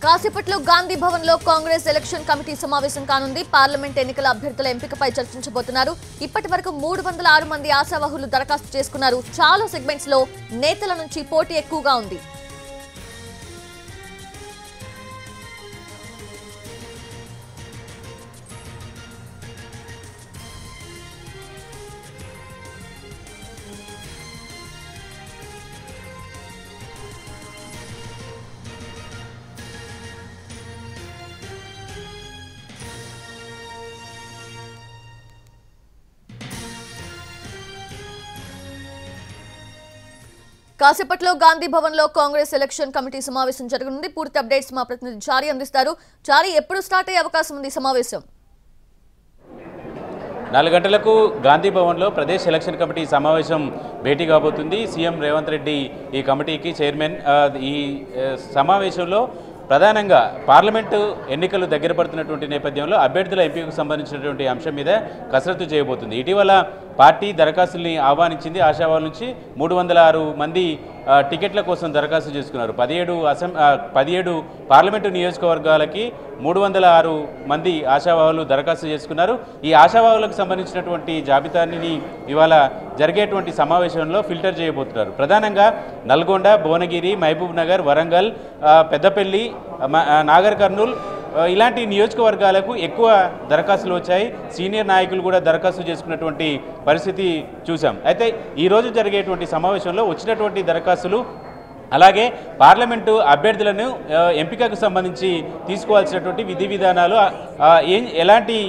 కాసేపట్లో గాంధీ భవన్ లో Congress election committee సమావేశం కానుంది. పార్లమెంట్ ఎన్నికల అభ్యర్థుల ఎంపికపై చర్చించబోతున్నారు. ఇప్పటివరకు 306 మంది ఆశావహులు దరఖాస్తు చేసుకున్నారు. చాలా సెగ్మెంట్స్ లో నేతల నుంచి పోటీ ఎక్కువగా ఉంది. కాసేపట్లో గాంధీ భవన్ లో కాంగ్రెస్ ఎలక్షన్ కమిటీ సమావేశం జరగనుంది. పూర్తి అప్డేట్స్ మా ప్రతినిధి చారి అందిస్తారు. చారి, ఎప్పుడు స్టార్ట్ అయ్యే అవకాశం ఉంది సమావేశం? 4 గంటలకు గాంధీ భవన్లో ప్రదేశ్ ఎలక్షన్ కమిటీ సమావేశం భేటీ కాబోతుంది. సీఎం రేవంత్ రెడ్డి ఈ కమిటీకి చైర్మన్. ఈ సమావేశంలో ప్రధానంగా పార్లమెంటు ఎన్నికలు దగ్గర పడుతున్నటువంటి నేపథ్యంలో అభ్యర్థుల ఎంపికకు సంబంధించినటువంటి అంశం మీద కసరత్తు చేయబోతుంది. ఇటీవల పార్టీ దరఖాస్తుల్ని ఆహ్వానించింది. ఆశావాహుల నుంచి 306 మంది టికెట్ల కోసం దరఖాస్తు చేసుకున్నారు. 17 పార్లమెంటు నియోజకవర్గాలకి 306 మంది ఆశావాహులు దరఖాస్తు చేసుకున్నారు. ఈ ఆశావాహులకు సంబంధించినటువంటి జాబితాని ఇవాళ జరిగేటువంటి సమావేశంలో ఫిల్టర్ చేయబోతున్నారు. ప్రధానంగా నల్గొండ, భువనగిరి, మహబూబ్ నగర్, వరంగల్, పెద్దపల్లి, నాగర్ కర్నూల్ ఇలాంటి నియోజకవర్గాలకు ఎక్కువ దరఖాస్తులు వచ్చాయి. సీనియర్ నాయకులు కూడా దరఖాస్తు చేసుకున్నటువంటి పరిస్థితి చూసాం. అయితే ఈరోజు జరిగేటువంటి సమావేశంలో వచ్చినటువంటి దరఖాస్తులు అలాగే పార్లమెంటు అభ్యర్థులను ఎంపికకు సంబంధించి తీసుకోవాల్సినటువంటి విధి విధానాలు ఎలాంటి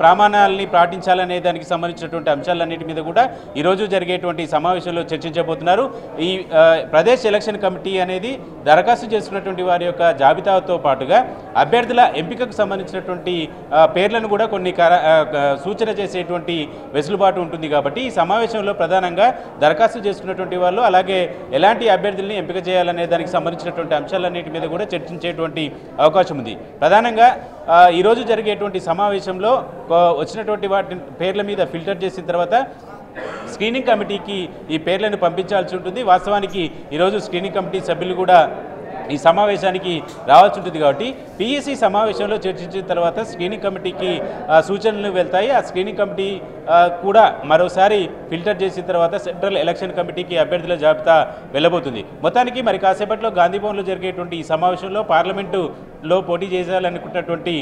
ప్రమాణాలని పాటించాలనే దానికి సంబంధించినటువంటి అంశాలన్నిటి మీద కూడా ఈరోజు జరిగేటువంటి సమావేశంలో చర్చించబోతున్నారు. ఈ ప్రదేశ్ ఎలక్షన్ కమిటీ అనేది దరఖాస్తు చేసుకున్నటువంటి వారి యొక్క జాబితాతో పాటుగా అభ్యర్థుల ఎంపికకు సంబంధించినటువంటి పేర్లను కూడా కొన్ని సూచన చేసేటువంటి వెసులుబాటు ఉంటుంది. కాబట్టి ఈ సమావేశంలో ప్రధానంగా దరఖాస్తు చేసుకున్నటువంటి వాళ్ళు అలాగే ఎలాంటి అభ్యర్థుల్ని ఎంపిక చేయాలనే దానికి సంబంధించినటువంటి అంశాలన్నిటి మీద కూడా చర్చించేటువంటి అవకాశం ఉంది. ప్రధానంగా ఈరోజు జరిగేటువంటి సమావేశంలో వచ్చినటువంటి వాటి పేర్ల మీద ఫిల్టర్ చేసిన తర్వాత స్క్రీనింగ్ కమిటీకి ఈ పేర్లను పంపించాల్సి ఉంటుంది. వాస్తవానికి ఈరోజు స్క్రీనింగ్ కమిటీ సభ్యులు కూడా ఈ సమావేశానికి రావాల్సి ఉంటుంది. కాబట్టి పీఈసీ సమావేశంలో చర్చించిన తర్వాత స్క్రీనింగ్ కమిటీకి సూచనలు వెళ్తాయి. ఆ స్క్రీనింగ్ కమిటీ కూడా మరోసారి ఫిల్టర్ చేసిన తర్వాత సెంట్రల్ ఎలక్షన్ కమిటీకి అభ్యర్థుల జాబితా వెళ్ళబోతుంది. మొత్తానికి మరి కాసేపట్లో గాంధీ భవన్లో జరిగేటువంటి ఈ సమావేశంలో పార్లమెంటులో పోటీ చేయాలనుకున్నటువంటి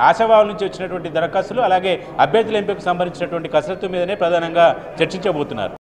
ఆశావాహుల నుంచి వచ్చినటువంటి దరఖాస్తులు అలాగే అభ్యర్థుల ఎంపికకు సంబంధించినటువంటి కసరత్తు మీదనే ప్రధానంగా చర్చించబోతున్నారు.